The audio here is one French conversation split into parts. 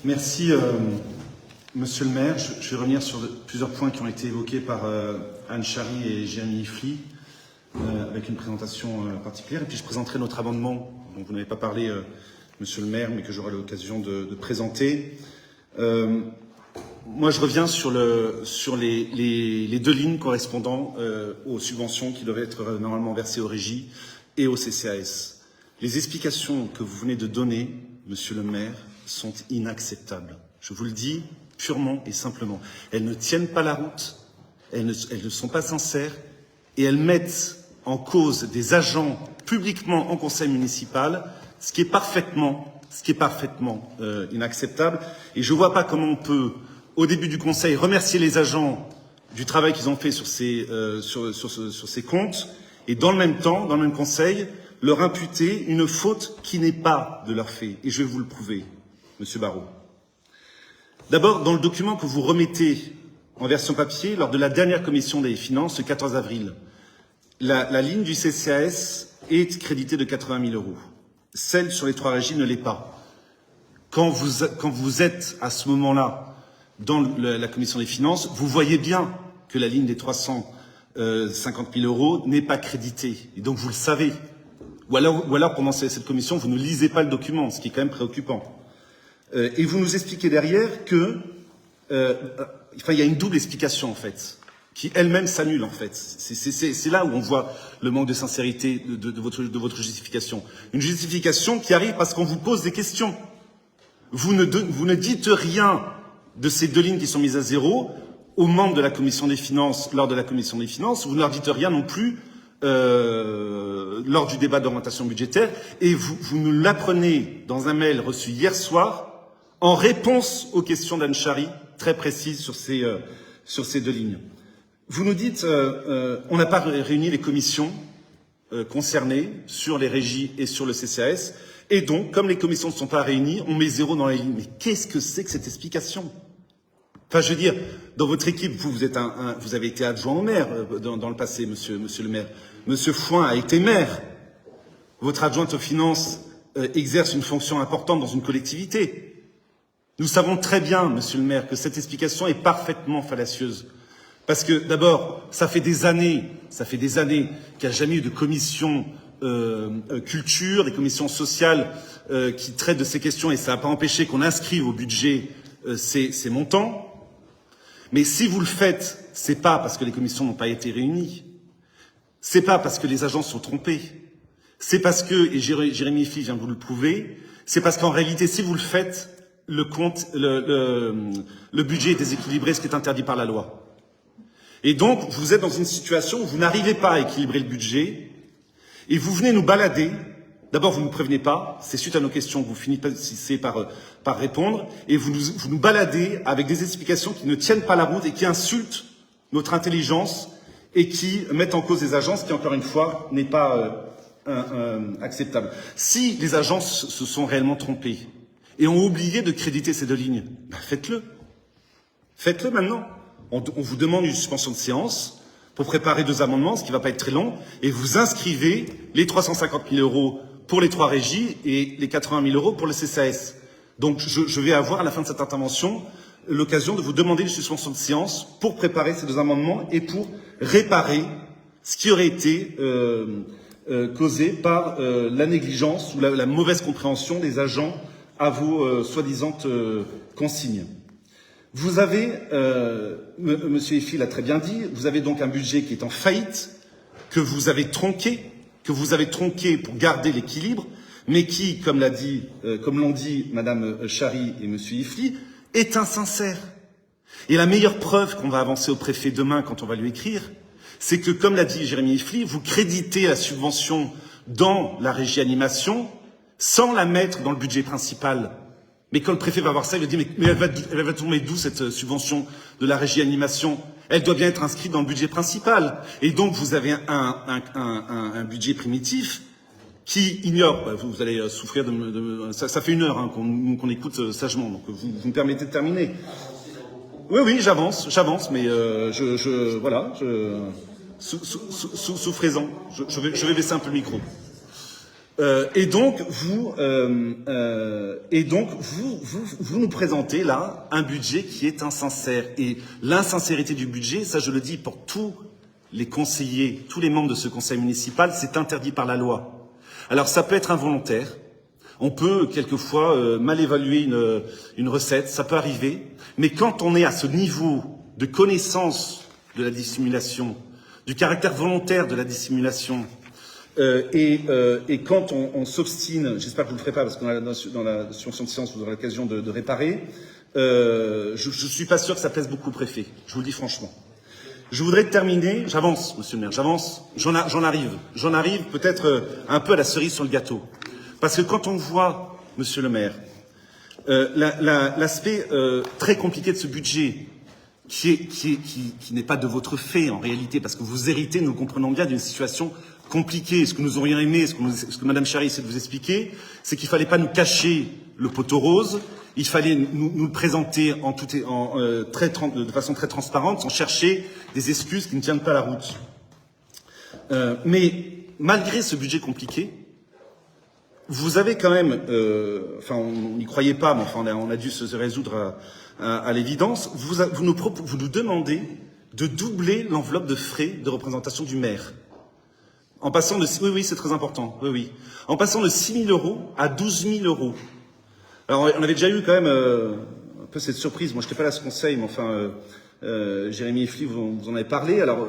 Merci, Monsieur le maire. Je vais revenir sur plusieurs points qui ont été évoqués par Anne Chary et Jérémy Ifli, avec une présentation particulière. Et puis je présenterai notre amendement, dont vous n'avez pas parlé, Monsieur le maire, mais que j'aurai l'occasion de présenter. Moi, je reviens sur les deux lignes correspondant aux subventions qui doivent être normalement versées aux régies et au CCAS. Les explications que vous venez de donner, Monsieur le maire, sont inacceptables. Je vous le dis purement et simplement. Elles ne tiennent pas la route, elles ne sont pas sincères et elles mettent en cause des agents publiquement en conseil municipal, ce qui est parfaitement inacceptable. Et je ne vois pas comment on peut, au début du conseil, remercier les agents du travail qu'ils ont fait sur ces comptes et dans le même temps, dans le même conseil, leur imputer une faute qui n'est pas de leur fait. Et je vais vous le prouver, Monsieur Barrot. D'abord, dans le document que vous remettez en version papier, lors de la dernière commission des finances, le 14 avril, la ligne du CCAS est créditée de 80 000 €. Celle sur les 3 régies ne l'est pas. Quand vous êtes à ce moment-là dans la commission des finances, vous voyez bien que la ligne des 350 000 € n'est pas créditée. Et donc vous le savez. Ou alors pendant cette commission, vous ne lisez pas le document, ce qui est quand même préoccupant. Et vous nous expliquez derrière que, il y a une double explication en fait, qui elle-même s'annule en fait. C'est là où on voit le manque de sincérité de votre justification. Une justification qui arrive parce qu'on vous pose des questions. Vous ne dites rien de ces deux lignes qui sont mises à zéro aux membres de la commission des finances lors de la commission des finances. Vous ne leur dites rien non plus lors du débat d'orientation budgétaire. Et vous nous l'apprenez dans un mail reçu hier soir en réponse aux questions d'Anne Chary, très précises sur ces deux lignes. Vous nous dites, on n'a pas réuni les commissions concernées sur les régies et sur le CCAS, et donc, comme les commissions ne sont pas réunies, on met 0 dans les lignes. Mais qu'est-ce que c'est que cette explication? Enfin, je veux dire, dans votre équipe, vous avez été adjoint au maire dans le passé, monsieur le maire. Monsieur Fouin a été maire. Votre adjointe aux finances exerce une fonction importante dans une collectivité. Nous savons très bien, monsieur le maire, que cette explication est parfaitement fallacieuse. Parce que, d'abord, ça fait des années qu'il n'y a jamais eu de commission culture, des commissions sociales qui traitent de ces questions, et ça n'a pas empêché qu'on inscrive au budget ces montants. Mais si vous le faites, c'est pas parce que les commissions n'ont pas été réunies, c'est pas parce que les agents sont trompés, c'est parce que, et Jérémy Ifli vient de vous le prouver, c'est parce qu'en réalité, si vous le faites, le budget est déséquilibré, ce qui est interdit par la loi. Et donc, vous êtes dans une situation où vous n'arrivez pas à équilibrer le budget, et vous venez nous balader. D'abord, vous ne nous prévenez pas, c'est suite à nos questions que vous finissez par répondre, et vous nous baladez avec des explications qui ne tiennent pas la route et qui insultent notre intelligence et qui mettent en cause des agences qui, encore une fois, n'est pas acceptable. Si les agences se sont réellement trompées et ont oublié de créditer ces deux lignes, faites-le. Faites-le maintenant. On vous demande une suspension de séance pour préparer 2 amendements, ce qui ne va pas être très long, et vous inscrivez les 350 000 € pour les 3 régies et les 80 000 € pour le CCAS. Donc je vais avoir, à la fin de cette intervention, l'occasion de vous demander une suspension de séance pour préparer ces 2 amendements et pour réparer ce qui aurait été causé par la négligence ou la mauvaise compréhension des agents à vos soi-disant consignes. Vous avez, Monsieur Ifli l'a très bien dit, vous avez donc un budget qui est en faillite, que vous avez tronqué pour garder l'équilibre, mais qui, comme l'ont dit Madame Chary et Monsieur Ifli, est insincère. Et la meilleure preuve qu'on va avancer au préfet demain quand on va lui écrire, c'est que, comme l'a dit Jérémy Ifli, vous créditez la subvention dans la régie animation sans la mettre dans le budget principal. Mais quand le préfet va voir ça, il va dire mais elle va tomber d'où cette subvention de la régie animation? Elle doit bien être inscrite dans le budget principal. Et donc vous avez un budget primitif qui ignore. Vous allez souffrir ça fait 1 heure qu'on écoute sagement. Donc vous me permettez de terminer. Oui, j'avance, mais voilà, souffrez-en. Je vais baisser un peu le micro. Et donc, vous nous présentez là un budget qui est insincère. Et l'insincérité du budget, ça je le dis pour tous les conseillers, tous les membres de ce conseil municipal, c'est interdit par la loi. Alors ça peut être involontaire, on peut quelquefois mal évaluer une recette, ça peut arriver, mais quand on est à ce niveau de connaissance de la dissimulation, du caractère volontaire de la dissimulation, et quand on s'obstine, j'espère que vous ne le ferez pas parce que dans la suspension de séance vous aurez l'occasion de réparer, je suis pas sûr que ça plaise beaucoup au préfet, je vous le dis franchement. Je voudrais terminer, j'avance monsieur le maire, j'avance, j'en arrive peut-être un peu à la cerise sur le gâteau. Parce que quand on voit, monsieur le maire, l'aspect très compliqué de ce budget, qui n'est pas de votre fait en réalité, parce que vous héritez, nous le comprenons bien, d'une situation compliquée. Ce que nous aurions aimé, ce que Madame Chary essaie de vous expliquer, c'est qu'il ne fallait pas nous cacher le poteau rose, il fallait nous présenter de façon très transparente, sans chercher des excuses qui ne tiennent pas la route. Mais malgré ce budget compliqué, vous avez quand même, on n'y croyait pas, mais enfin on a dû se résoudre à l'évidence, vous nous demandez de doubler l'enveloppe de frais de représentation du maire. En passant de, oui, c'est très important, oui. En passant de 6 000 € à 12 000 €. Alors, on avait déjà eu quand même un peu cette surprise. Moi, je n'étais pas là à ce conseil, mais enfin, Jérémy Effly, vous en avez parlé. Alors,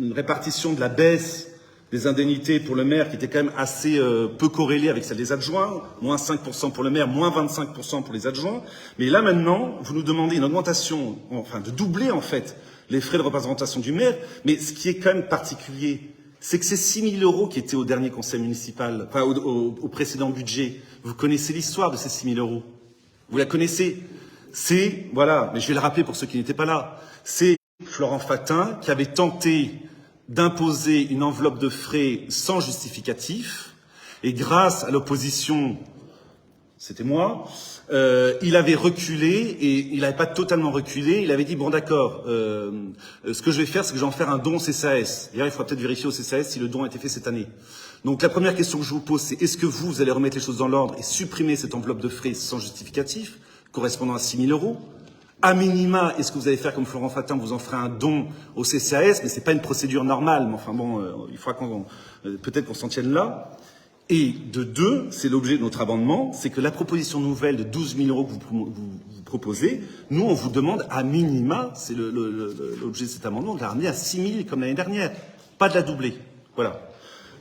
une répartition de la baisse des indemnités pour le maire qui était quand même assez peu corrélée avec celle des adjoints. Moins 5% pour le maire, moins 25% pour les adjoints. Mais là, maintenant, vous nous demandez une augmentation, enfin, de doubler, en fait, les frais de représentation du maire. Mais ce qui est quand même particulier, c'est que ces 6 000 € qui étaient au dernier conseil municipal, enfin au précédent budget, vous connaissez l'histoire de ces 6 000 €. Vous la connaissez. C'est, voilà, mais je vais le rappeler pour ceux qui n'étaient pas là, c'est Florent Fatin qui avait tenté d'imposer une enveloppe de frais sans justificatif, et grâce à l'opposition, c'était moi, il avait reculé, et il n'avait pas totalement reculé, il avait dit, bon d'accord, ce que je vais faire, c'est que je vais en faire un don au CCAS. D'ailleurs, il faudra peut-être vérifier au CCAS si le don a été fait cette année. Donc la première question que je vous pose, c'est est-ce que vous allez remettre les choses dans l'ordre et supprimer cette enveloppe de frais sans justificatif, correspondant à 6 000 €? À minima, est-ce que vous allez faire comme Florent Fatin, vous en ferez un don au CCAS, mais c'est pas une procédure normale, mais enfin bon, il faudra peut-être qu'on s'en tienne là. Et de deux, c'est l'objet de notre amendement, c'est que la proposition nouvelle de 12 000 € que vous proposez, nous on vous demande à minima, c'est l'objet de cet amendement, de la ramener à 6 000 comme l'année dernière, pas de la doubler. Voilà.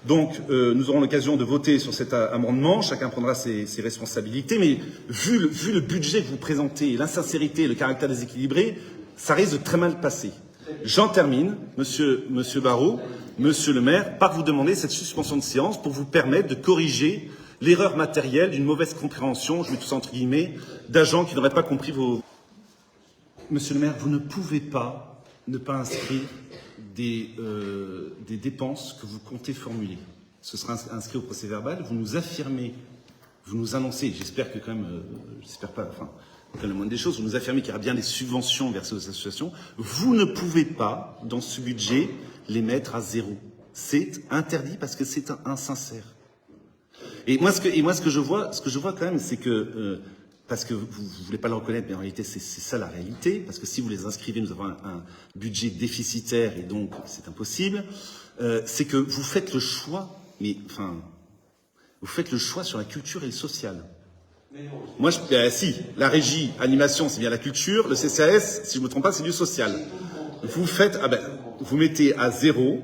Donc nous aurons l'occasion de voter sur cet amendement, chacun prendra ses responsabilités, mais vu le budget que vous présentez, l'insincérité, le caractère déséquilibré, ça risque de très mal passer. J'en termine, monsieur Barrot, monsieur le maire, par vous demander cette suspension de séance pour vous permettre de corriger l'erreur matérielle d'une mauvaise compréhension, je mets tout ça entre guillemets, d'agents qui n'auraient pas compris vos... Monsieur le maire, vous ne pouvez pas ne pas inscrire des dépenses que vous comptez formuler. Ce sera inscrit au procès-verbal, vous nous affirmez, vous nous annoncez, j'espère que quand même, j'espère pas, enfin, dans le moindre des choses, vous nous affirmez qu'il y aura bien des subventions versées aux associations. Vous ne pouvez pas, dans ce budget, les mettre à zéro. C'est interdit parce que c'est insincère. Et moi, ce que je vois quand même, c'est que, parce que vous voulez pas le reconnaître, mais en réalité, c'est ça la réalité, parce que si vous les inscrivez, nous avons un budget déficitaire et donc c'est impossible, c'est que vous faites le choix, vous faites le choix sur la culture et le social. Moi, si, la régie, animation, c'est bien la culture, le CCAS, si je ne me trompe pas, c'est du social. Vous faites, vous mettez à zéro,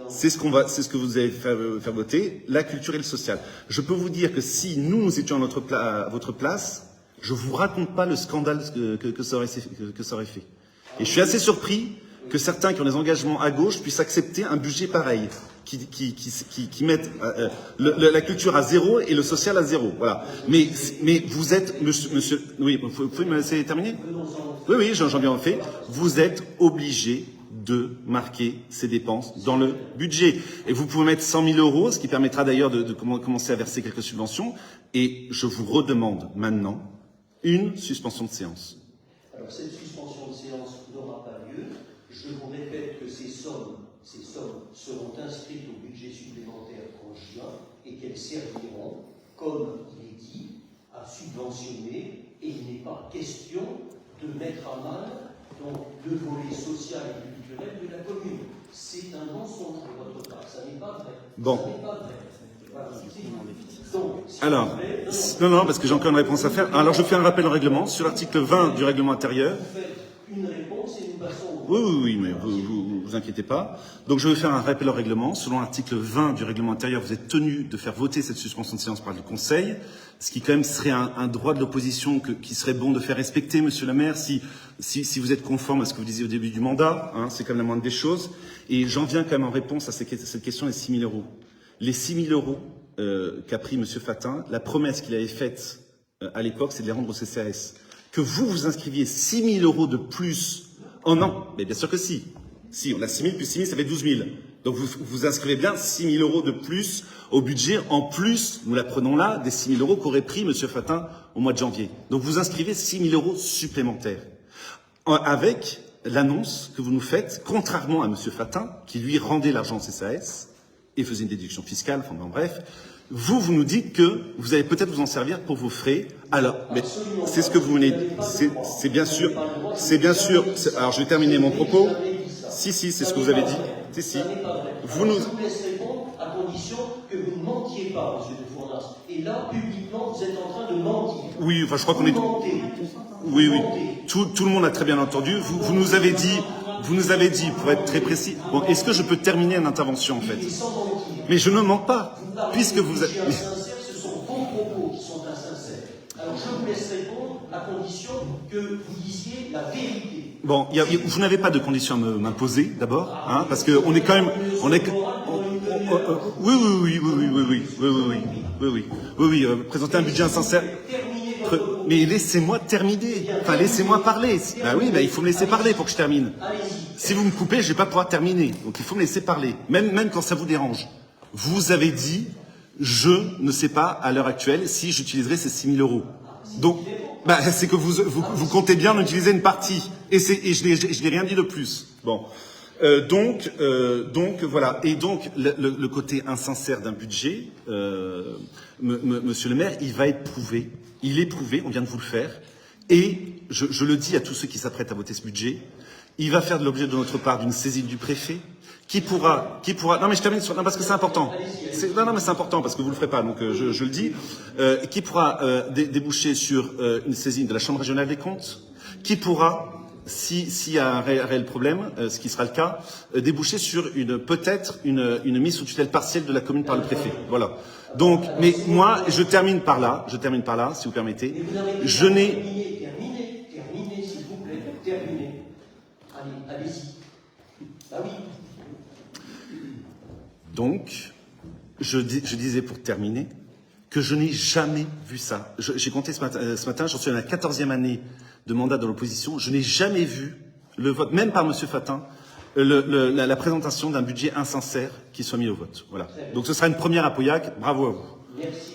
c'est ce que vous allez faire voter, la culture et le social. Je peux vous dire que si nous étions à votre place, je vous raconte pas le scandale que ça aurait fait. Et je suis assez surpris que certains qui ont des engagements à gauche puissent accepter un budget pareil, qui mettent la culture à zéro et le social à zéro. Voilà. Mais vous êtes, monsieur, oui, vous pouvez me laisser terminer? Oui, j'en viens en fait. Vous êtes obligé de marquer ces dépenses dans le budget. Et vous pouvez mettre 100 000 €, ce qui permettra d'ailleurs de commencer à verser quelques subventions. Et je vous redemande maintenant une suspension de séance. Alors cette suspension de séance n'aura pas lieu. Je vous répète que ces sommes seront inscrites au budget supplémentaire en juin et qu'elles serviront, comme il est dit, à subventionner, et il n'est pas question de mettre à mal donc, le volet social et culturel de la commune. C'est un mensonge de votre part, ça n'est pas vrai. Bon. Ça n'est pas vrai. Voilà. Donc, Alors, non, parce que j'ai encore une réponse à faire. Alors, je fais un rappel au règlement sur l'article 20 du règlement intérieur. vous faites une réponse et nous passons au... Oui, mais vous inquiétez pas. Donc, je vais faire un rappel au règlement. Selon l'article 20 du règlement intérieur, vous êtes tenu de faire voter cette suspension de séance par le Conseil, ce qui quand même serait un droit de l'opposition qui serait bon de faire respecter, Monsieur le maire, si vous êtes conforme à ce que vous disiez au début du mandat, hein, c'est quand même la moindre des choses. Et j'en viens quand même en réponse à cette question des 6 000 €. Les 6 000 € qu'a pris Monsieur Fatin, la promesse qu'il avait faite à l'époque, c'est de les rendre au CCAS. Que vous inscriviez 6 000 € de plus en an, mais bien sûr que si. Si, on a 6 000 plus 6 000, ça fait 12 000. Donc vous inscrivez bien 6 000 € de plus au budget, en plus, nous l'apprenons là, des 6 000 € qu'aurait pris Monsieur Fatin au mois de janvier. Donc vous inscrivez 6 000 € supplémentaires. Avec l'annonce que vous nous faites, contrairement à Monsieur Fatin, qui lui rendait l'argent au CCAS et faisait une déduction fiscale, enfin bon, bref, vous nous dites que vous allez peut-être vous en servir pour vos frais. Alors, mais c'est ce que vous venez, c'est bien sûr, alors je vais terminer mon propos. Si, c'est ce que vous avez dit. Si. Vous nous... Je vous laisse répondre à condition que vous ne mentiez pas, monsieur de Fournas. Et là, publiquement, vous êtes en train de mentir. Oui, enfin, je crois qu'on est... Oui. Tout le monde a très bien entendu. Vous nous avez dit, pour être très précis... Bon, est-ce que je peux terminer une intervention, en fait? Mais je ne mens pas, puisque vous êtes... Ce sont vos propos qui sont insincères. Alors, je vous laisse répondre à condition que vous disiez la vérité. Bon, vous n'avez pas de conditions à m'imposer, d'abord, hein, parce que on est quand même... Oui, présenter un budget insincère... Mais laissez-moi terminer. Enfin, laissez-moi parler. Bah oui, il faut me laisser parler pour que je termine. Si vous me coupez, je vais pas pouvoir terminer. Donc il faut me laisser parler, même quand ça vous dérange. Vous avez dit, je ne sais pas à l'heure actuelle si j'utiliserai ces 6 000 €. Donc, c'est que vous comptez bien en utiliser une partie. Et je n'ai rien dit de plus. Bon. Donc voilà. Et donc le côté insincère d'un budget, Monsieur le maire, il va être prouvé. Il est prouvé, on vient de vous le faire. Et je le dis à tous ceux qui s'apprêtent à voter ce budget, il va faire de l'objet de notre part d'une saisine du préfet, qui pourra. Non mais je termine sur. Non parce que c'est important. Non mais c'est important parce que vous le ferez pas, donc je le dis. Qui pourra déboucher sur une saisine de la Chambre régionale des comptes, qui pourra, s'il y a un réel problème, ce qui sera le cas, déboucher sur peut-être une mise sous tutelle partielle de la commune par le préfet. Voilà. Donc, mais moi, je termine par là, si vous permettez. Je n'ai... Terminez, s'il vous plaît, terminez. Allez-y. Ah oui. Donc, je disais pour terminer, que je n'ai jamais vu ça. J'ai compté ce matin, j'en suis à la 14e année de mandat dans l'opposition, je n'ai jamais vu le vote, même par Monsieur Fatin, la présentation d'un budget insincère qui soit mis au vote. Voilà. Donc ce sera une première à Pauillac. Bravo à vous. Merci.